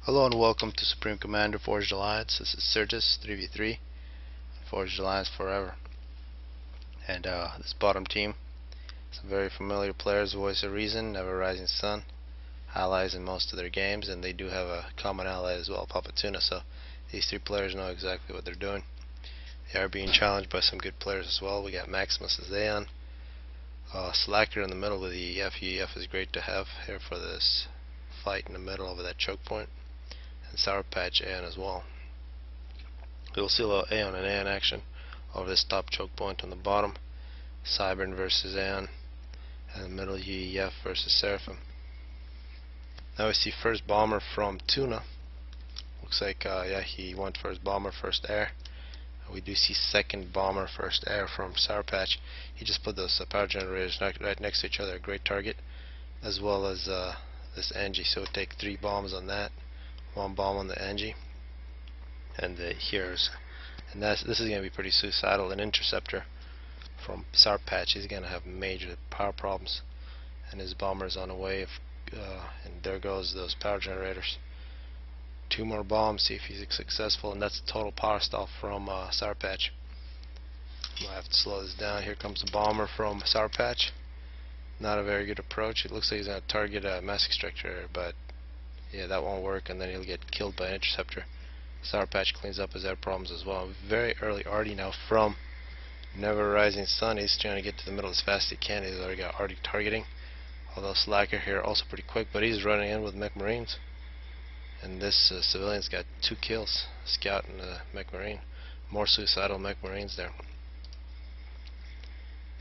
Hello and welcome to Supreme Commander Forged Alliance. This is Syrtis 3v3, Forged Alliance forever. And this bottom team, some very familiar players: Voice of Reason, Never Rising Sun, allies in most of their games, and they do have a common ally as well, Papa Tuna. So these three players know exactly what they're doing. They are being challenged by some good players as well. We got Maximus as Aeon, Slacker in the middle with the FAF is great to have here for this fight in the middle over that choke point. And Sour Patch Aeon as well. We'll see a little Aeon and Aeon action over this top choke point on the bottom. Cybern versus Aeon, and in the middle UEF versus Seraphim. Now we see first bomber from Tuna. Looks like he went first bomber, first air. We do see second bomber, first air from Sour Patch. He just put those power generators right next to each other, a great target, as well as this Angie. So we'll take 3 bombs on that. 1 bomb on the Angie and the Heroes, and this is going to be pretty suicidal. An interceptor from Sour Patch, he's going to have major power problems, and his bomber is on the way. And there goes those power generators. 2 more bombs, see if he's successful, and that's total power stall from Sour Patch. I'll have to slow this down. Here comes the bomber from Sour Patch. Not a very good approach. It looks like he's going to target a mass extractor, but yeah, that won't work, and then he'll get killed by an interceptor. Sour Patch cleans up his air problems as well. Very early Artie now from Never Rising Sun. He's trying to get to the middle as fast as he can. He's already got Artie targeting. Although Slacker here also pretty quick, but he's running in with Mech Marines. And this civilian's got 2 kills, Scout and Mech Marine. More suicidal Mech Marines there.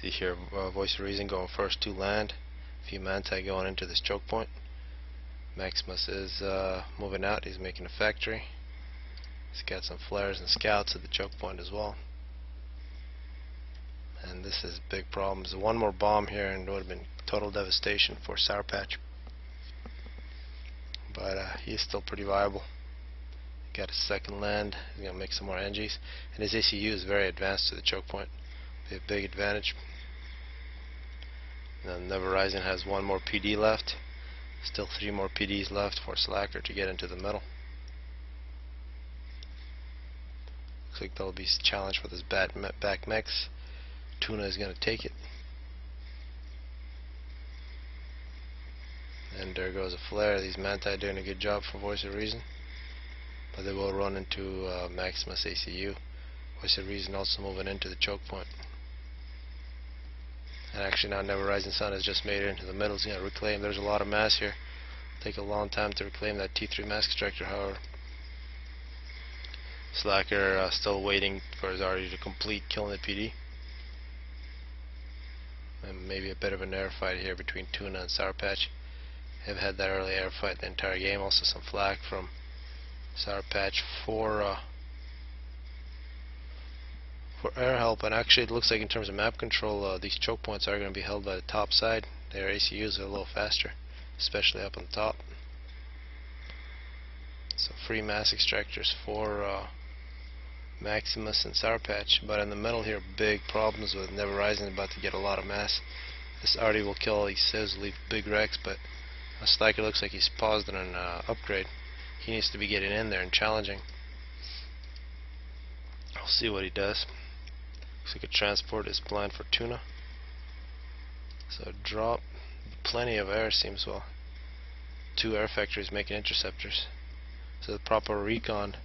See here, Voice of Reason going first to land. A few Manti going into this choke point. Maximus is moving out. He's making a factory. He's got some flares and scouts at the choke point as well. And this is big problems. 1 more bomb here and it would have been total devastation for Sour Patch. But he's still pretty viable. Got a second land. He's going to make some more NGs. And his ACU is very advanced to the choke point. Be a big advantage. And then Never Rising has 1 more PD left. Still 3 more PDs left for Slacker to get into the middle. Looks like that'll be a challenge for this back mechs. Tuna is going to take it. And there goes a flare. These Manti doing a good job for Voice of Reason. But they will run into Maximus ACU. Voice of Reason also moving into the choke point. And actually now Never Rising Sun has just made it into the middle. He's going to reclaim. There's a lot of mass here. Take a long time to reclaim that T3 mass extractor, however. Slacker still waiting for his arty to complete killing the PD. And maybe a bit of an air fight here between Tuna and Sour Patch. They've had that early air fight the entire game. Also some flak from Sour Patch for air help. And actually it looks like in terms of map control, these choke points are going to be held by the top side. Their ACUs are a little faster, especially up on the top. So free mass extractors for Maximus and Sour Patch. But in the middle here, big problems with Never Rising, about to get a lot of mass. This arty will kill all these civs, leave big wrecks, but Slacker looks like he's paused on an upgrade. He needs to be getting in there and challenging. We'll see what he does. Looks like a transport is planned for Tuna. So drop, plenty of air seems well. 2 air factories making interceptors. So the proper recon,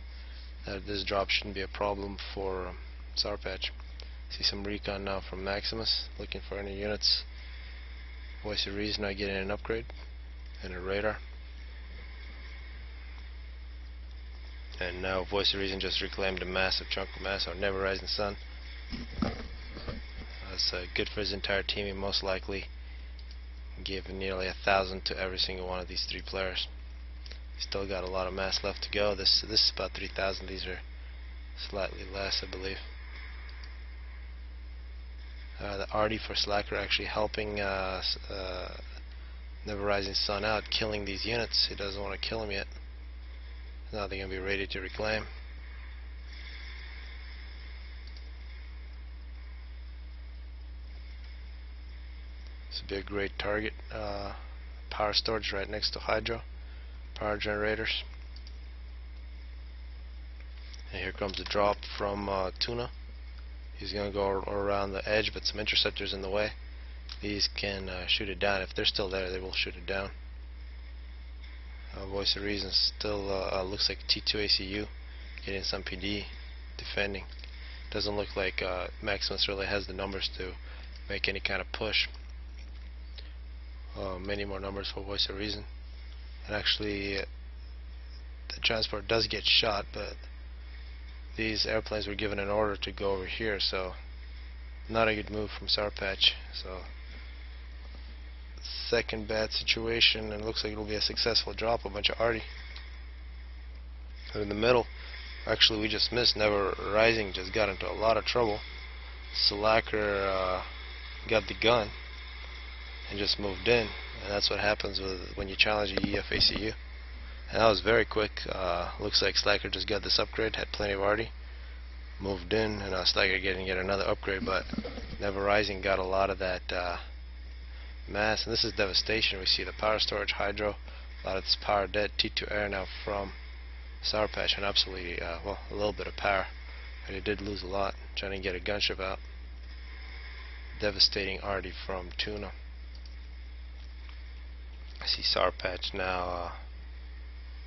this drop shouldn't be a problem for Sour Patch. See some recon now from Maximus, looking for any units. Voice of Reason not getting an upgrade and a radar. And now Voice of Reason just reclaimed a massive chunk of mass on Never Rising Sun. That's good for his entire team. He most likely gave nearly 1,000 to every single one of these 3 players. Still got a lot of mass left to go. This is about 3,000. These are slightly less, I believe. The arty for Slacker actually helping Never Rising Sun out, killing these units. He doesn't want to kill them yet. Now they're going to be ready to reclaim. This would be a great target. Power storage right next to Hydro. Power generators. And here comes a drop from Tuna. He's going to go around the edge, but some interceptors in the way. These can shoot it down. If they're still there, they will shoot it down. Voice of Reason still looks like T2 ACU getting some PD defending. Doesn't look like Maximus really has the numbers to make any kind of push. Many more numbers for Voice of Reason. And actually the transport does get shot, but these airplanes were given an order to go over here, so not a good move from Sarpatch. So second bad situation, and it looks like it'll be a successful drop. A bunch of arty. And in the middle, actually we just missed. Never Rising just got into a lot of trouble. Slacker got the gun and just moved in, and that's what happens when you challenge a EF ACU. And that was very quick. Looks like Slacker just got this upgrade, had plenty of arty, moved in, and Slacker getting yet another upgrade, but Never Rising got a lot of that mass. And this is devastation. We see the power storage, hydro, a lot of this power dead. T2 air now from Sourpatch, and absolutely, well, a little bit of power, but he did lose a lot, trying to get a gunship out. Devastating arty from Tuna. I see Sourpatch now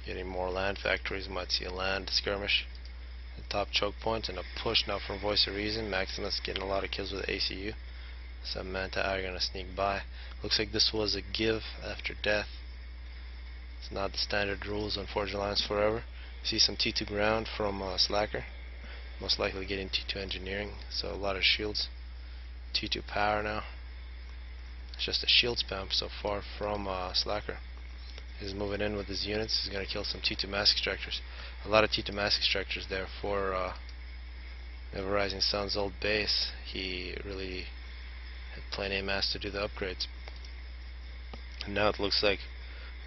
getting more land factories. Might see a land skirmish. The top choke point, and a push now from Voice of Reason. Maximus getting a lot of kills with the ACU. Some Manta are going to sneak by. Looks like this was a give after death. It's not the standard rules on Forge Alliance Forever. See some T2 ground from Slacker. Most likely getting T2 engineering. So a lot of shields. T2 power now. It's just a shield spam so far from Slacker. He's moving in with his units. He's going to kill some T2 mask extractors. A lot of T2 mask extractors there for Never Rising Sun's old base. He really had plenty of mass to do the upgrades. And now it looks like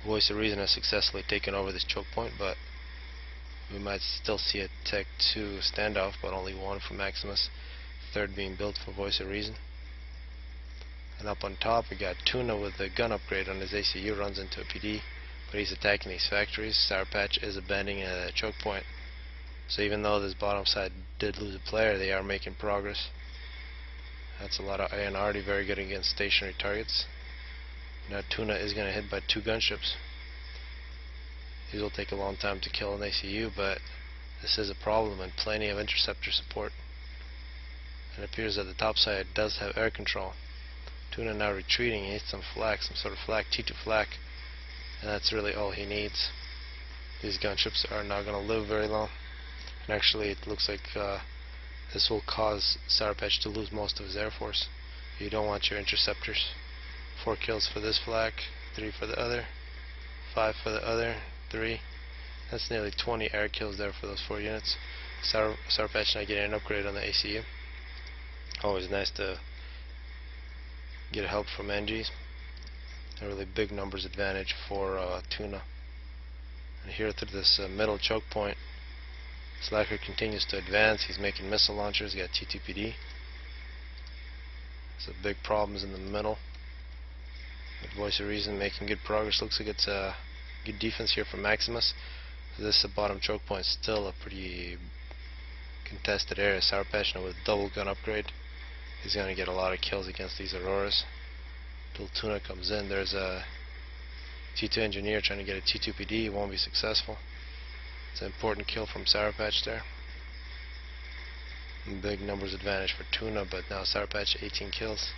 Voice of Reason has successfully taken over this choke point, but we might still see a Tech 2 standoff, but only one for Maximus. Third being built for Voice of Reason. And up on top we got Tuna with the gun upgrade on his ACU, runs into a PD, but he's attacking these factories. Sourpatch is abandoning a choke point. So even though this bottom side did lose a player, they are making progress. That's a lot of ANRD, very good against stationary targets. Now Tuna is going to hit by 2 gunships. These will take a long time to kill an ACU, but this is a problem, and plenty of interceptor support. It appears that the top side does have air control. Tuna now retreating. He needs some flak, some sort of flak, T2 flak, and that's really all he needs. These gunships are not going to live very long, and actually it looks like this will cause Sourpatch to lose most of his air force. You don't want your interceptors. 4 kills for this flak, 3 for the other, 5 for the other, 3. That's nearly 20 air kills there for those 4 units. Sourpatch now getting an upgrade on the ACU. Always nice to get help from NGs. A really big numbers advantage for Tuna. And here through this middle choke point, Slacker continues to advance. He's making missile launchers. He's got T2PD. So big problems in the middle. But Voice of Reason making good progress. Looks like it's a good defense here for Maximus. This bottom choke point is still a pretty contested area. Sourpatch now with double gun upgrade. He's going to get a lot of kills against these Auroras. Till Tuna comes in, there's a T2 engineer trying to get a T2 PD. He won't be successful. It's an important kill from Sourpatch there. And big numbers advantage for Tuna, but now Sourpatch 18 kills.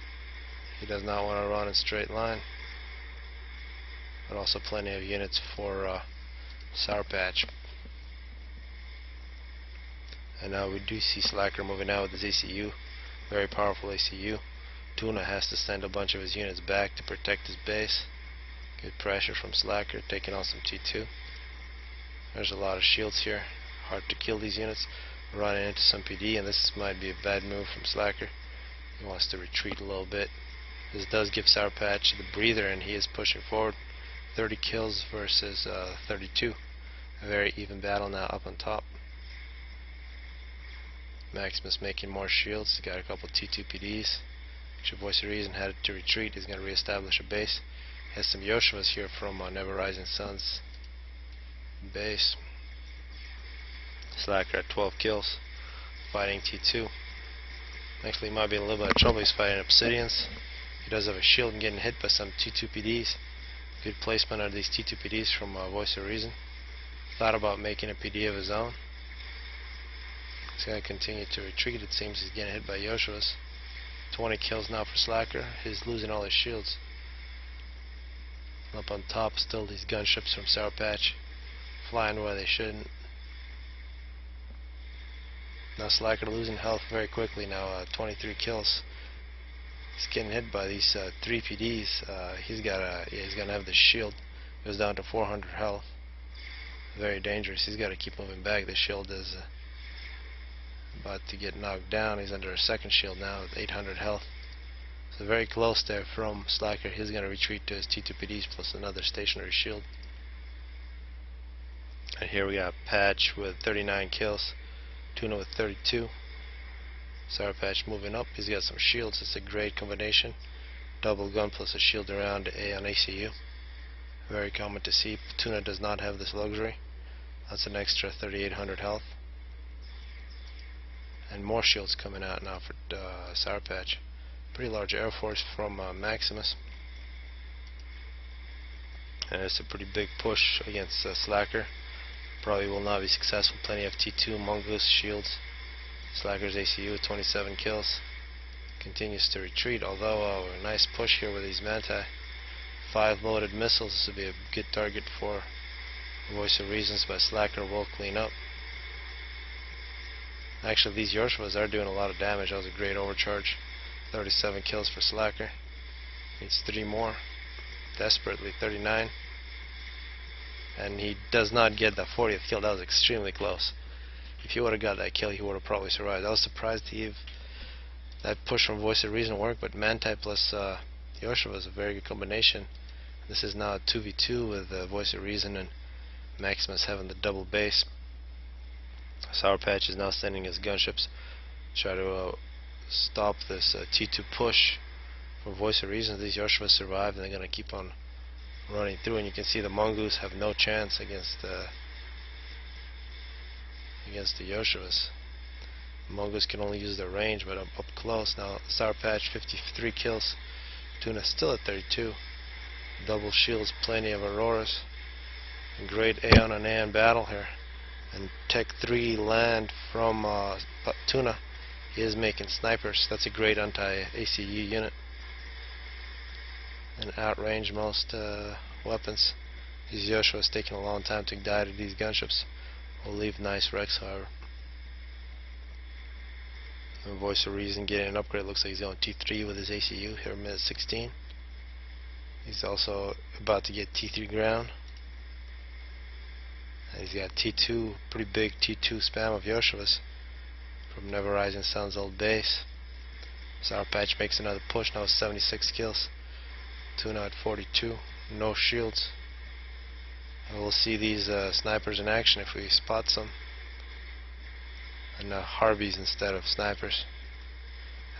He does not want to run in straight line. But also plenty of units for Sourpatch. And now we do see Slacker moving out with his ACU. Very powerful ACU. Tuna has to send a bunch of his units back to protect his base. Good pressure from Slacker, taking on some T2. There's a lot of shields here. Hard to kill these units. Running into some PD, and this might be a bad move from Slacker. He wants to retreat a little bit. This does give Sourpatch the breather, and he is pushing forward. 30 kills versus 32. A very even battle now up on top. Maximus making more shields. He's got a couple T2 PDs. Actually, Voice of Reason had to retreat. He's going to reestablish a base. He has some Yoshivas here from Never Rising Sun's base. Slacker at 12 kills, fighting T2. Actually, he might be in a little bit of trouble. He's fighting Obsidians. He does have a shield and getting hit by some T2 PDs. Good placement of these T2 PDs from Voice of Reason. Thought about making a PD of his own. He's going to continue to retreat. It seems he's getting hit by Yoshua's. 20 kills now for Slacker. He's losing all his shields. Up on top, still these gunships from Sour Patch flying where they shouldn't. Now Slacker losing health very quickly now, 23 kills. He's getting hit by these 3 PDs. He's gonna have the shield. Goes down to 400 health. Very dangerous. He's got to keep moving back. The shield is about to get knocked down. He's under a second shield now with 800 health. So very close there from Slacker. He's going to retreat to his T2 PDs plus another stationary shield. And here we got Patch with 39 kills. Tuna with 32. Sour Patch moving up. He's got some shields. It's a great combination. Double gun plus a shield around A on ACU. Very common to see. Tuna does not have this luxury. That's an extra 3,800 health. And more shields coming out now for Sour Patch. Pretty large air force from Maximus. And it's a pretty big push against Slacker. Probably will not be successful. Plenty of T2 Mongoose shields. Slacker's ACU with 27 kills. Continues to retreat, although a nice push here with these Manti. 5 loaded missiles. This would be a good target for Voice of Reasons, but Slacker will clean up. Actually, these Yoshuas are doing a lot of damage. That was a great overcharge. 37 kills for Slacker. Needs 3 more. Desperately, 39. And he does not get that 40th kill. That was extremely close. If he would have got that kill, he would have probably survived. I was surprised to give that push from Voice of Reason work, but Manti plus Yoshua was a very good combination. This is now a 2v2 with Voice of Reason and Maximus having the double base. Sour Patch is now sending his gunships to try to stop this T2 push for Voice of Reason. These Yoshuas survived and they're going to keep on running through, and you can see the Mongoose have no chance against the Yoshuas. The Mongoose can only use their range, but up close now. Sour Patch 53 kills. Tuna still at 32. Double shields, plenty of Auroras. Great Aeon on Aeon battle here. And Tech 3 land from Tuna. He is making snipers. That's a great anti-ACU unit. And outrange most weapons. These Yoshua's taking a long time to die to these gunships. Will leave nice wrecks, however. And Voice of Reason getting an upgrade. Looks like he's on T3 with his ACU here mid 16. He's also about to get T3 ground. And he's got T2, pretty big T2 spam of Yoshua's from Never Rising Sun's old base. Sour Patch makes another push now with 76 kills. Tuna at 42. No shields. And we'll see these snipers in action if we spot some. And Harbies instead of snipers.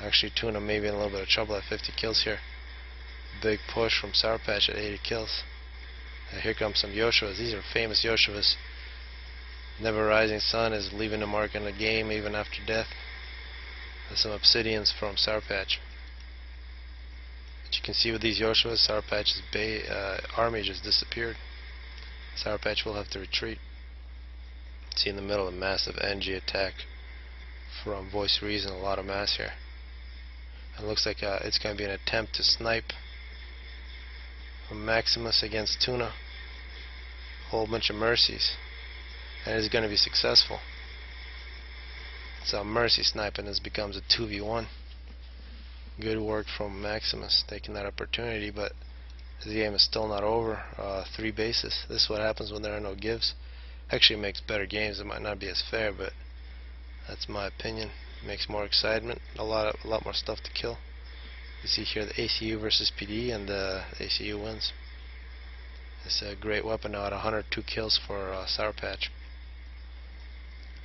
Actually, Tuna may be in a little bit of trouble at 50 kills here. Big push from Sour Patch at 80 kills. And here comes some Yoshuas. These are famous Yoshuas. Never Rising Sun is leaving a mark in the game even after death. There's some Obsidians from Sour Patch. But you can see with these Yoshuas, Sour Patch's army just disappeared. Sour Patch will have to retreat. See in the middle a massive NG attack from Voice Reason, a lot of mass here. And it looks like it's going to be an attempt to snipe from Maximus against Tuna. Whole bunch of mercies. And it's going to be successful. It's a mercy snipe and this becomes a 2v1. Good work from Maximus taking that opportunity, but the game is still not over. 3 bases. This is what happens when there are no gives. Actually makes better games. It might not be as fair, but that's my opinion. It makes more excitement. A lot more stuff to kill. You see here the ACU versus PD, and the ACU wins. It's a great weapon now at 102 kills for Sour Patch.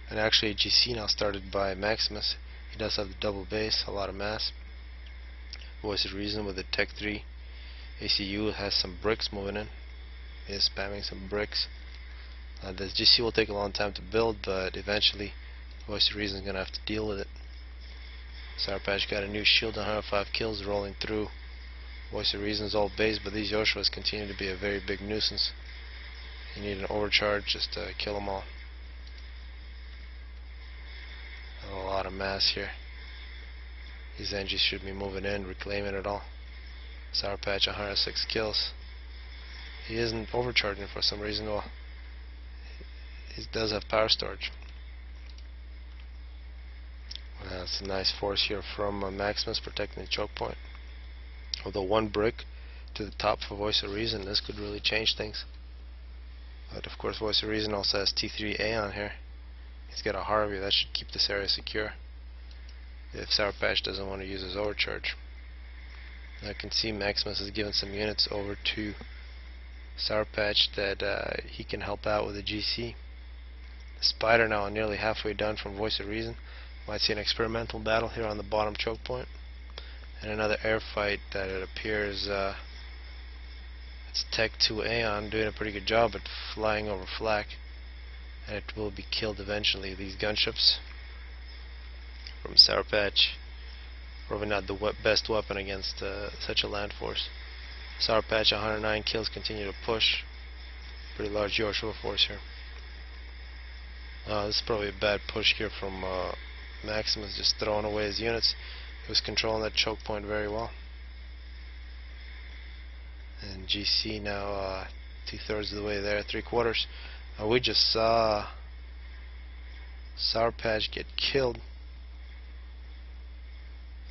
And actually GC now started by Maximus. He does have the double base, a lot of mass. Voice of Reason with the Tech 3. ACU has some bricks moving in. He is spamming some bricks. The GC will take a long time to build, but eventually Voice of Reason is going to have to deal with it. Sour Patch got a new shield, 105 kills rolling through Voice of Reason's old base, but these Yoshuas continue to be a very big nuisance. You need an overcharge just to kill them all. A lot of mass here. These NGs should be moving in, reclaiming it all. Sour Patch 106 kills. He isn't overcharging for some reason. Well, he does have power storage. That's a nice force here from Maximus protecting the choke point. Although one brick to the top for Voice of Reason, this could really change things. But of course Voice of Reason also has T3A on here. He's got a Harvey, that should keep this area secure if Sour Patch doesn't want to use his overcharge. I can see Maximus has given some units over to Sour Patch that he can help out with the GC. The Spider now nearly halfway done from Voice of Reason. Might see an experimental battle here on the bottom choke point. And another air fight that it appears it's Tech 2 Aeon doing a pretty good job at flying over flak. And it will be killed eventually. These gunships from Sour Patch, probably not the best weapon against such a land force. Sour Patch 109 kills, continue to push. Pretty large Yoshua force here. This is probably a bad push here from Maximus, just throwing away his units. He was controlling that choke point very well. And GC now 2/3 of the way there, 3/4. We just saw Sour Patch get killed,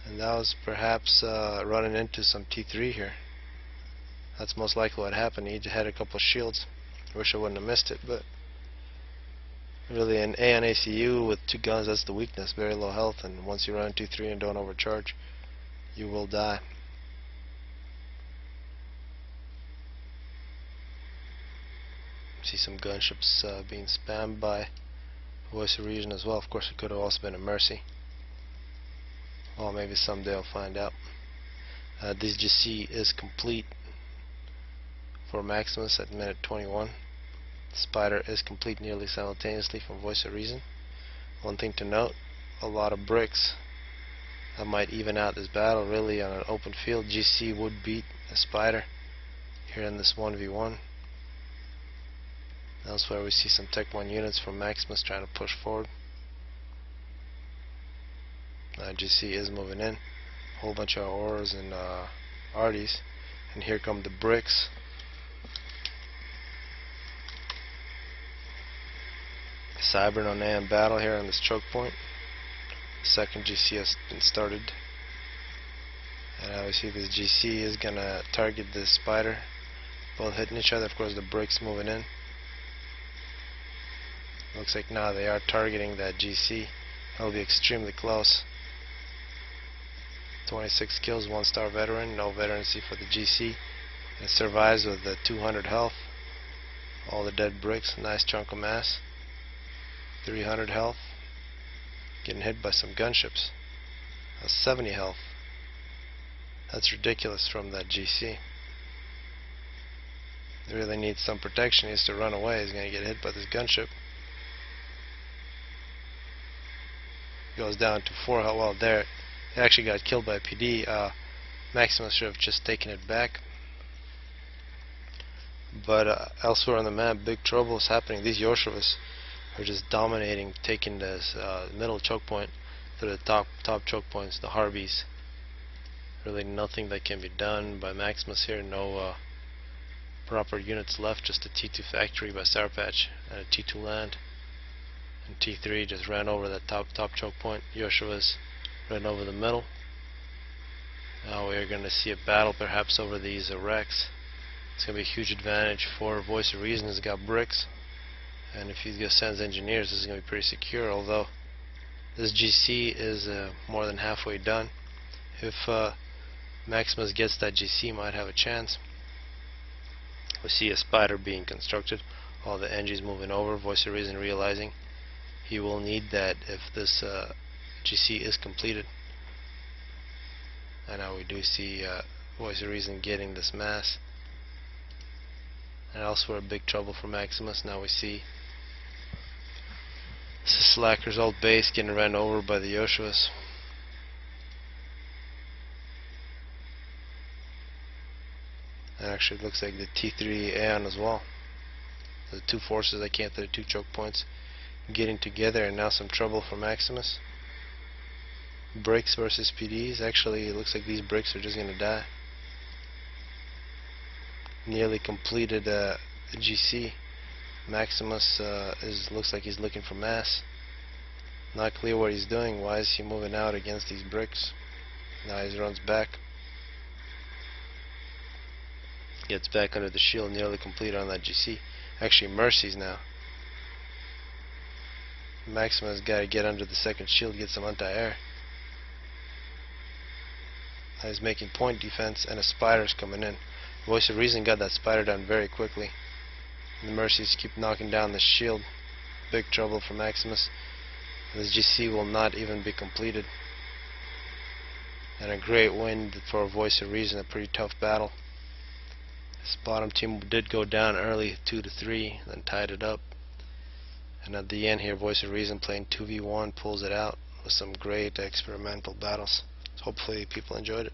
and that was perhaps running into some T3 here. That's most likely what happened. He had a couple of shields. Wish I wouldn't have missed it, but really an A on ACU with 2 guns, that's the weakness. Very low health, and once you run 2-3 and don't overcharge, you will die. See some gunships being spammed by Voice of Reason as well. Of course, it could have also been a Mercy. Well, maybe someday I'll find out. This GC is complete for Maximus at minute 21. Spider is complete nearly simultaneously from Voice of Reason. One thing to note, a lot of bricks that might even out this battle. Really, on an open field, GC would beat a Spider here in this 1v1. Elsewhere we see some Tech 1 units from Maximus trying to push forward. GC is moving in. A whole bunch of Auras and Arties. And here come the bricks. Cybern on AM battle here on this choke point. The second GC has been started. And now we see this GC is gonna target this Spider. Both hitting each other. Of course the bricks moving in. Looks like now they are targeting that GC. That'll be extremely close. 26 kills, 1-star veteran, no veterancy for the GC. It survives with the 200 health. All the dead bricks, nice chunk of mass. 300 health. Getting hit by some gunships. 70 health. That's ridiculous from that GC. He really needs some protection. He has to run away. He's going to get hit by this gunship. Goes down to 4 health. Well, there, he actually got killed by a PD. Maximus should have just taken it back. But elsewhere on the map, big trouble is happening. These Yoshuas are just dominating, taking this middle choke point through the top choke points, the Harbies. Really nothing that can be done by Maximus here. No proper units left. Just a T2 factory by Sour Patch and a T2 land. And T3 just ran over that top choke point. Yoshua's ran over the middle. Now we're going to see a battle perhaps over these wrecks. It's going to be a huge advantage for Voice of Reason. He's got bricks, and if he sends engineers, this is going to be pretty secure. Although this GC is more than halfway done. If Maximus gets that GC, he might have a chance. We see a Spider being constructed. All the NGs moving over. Voice of Reason realizing he will need that if this GC is completed. And now we do see Voice of Reason getting this mass. And elsewhere, big trouble for Maximus. Now we see This is Slacker's old base getting ran over by the Yoshuas. And actually it looks like the T3 Aeon as well. The two forces that came to the 2 choke points getting together, and now some trouble for Maximus. Bricks versus PDs. Actually it looks like these bricks are just gonna die. Nearly completed GC. Maximus looks like he's looking for mass. Not clear what he's doing. Why is he moving out against these bricks? Now he runs back. Gets back under the shield, nearly complete on that GC. Actually mercies now. Maximus got to get under the second shield, get some anti-air. Now he's making point defense, and a spider's coming in. Voice of Reason got that spider down very quickly. The mercies keep knocking down the shield. Big trouble for Maximus. This GC will not even be completed. And a great win for Voice of Reason, a pretty tough battle. This bottom team did go down early 2-3, then tied it up. And at the end here, Voice of Reason playing 2v1 pulls it out with some great experimental battles. Hopefully people enjoyed it.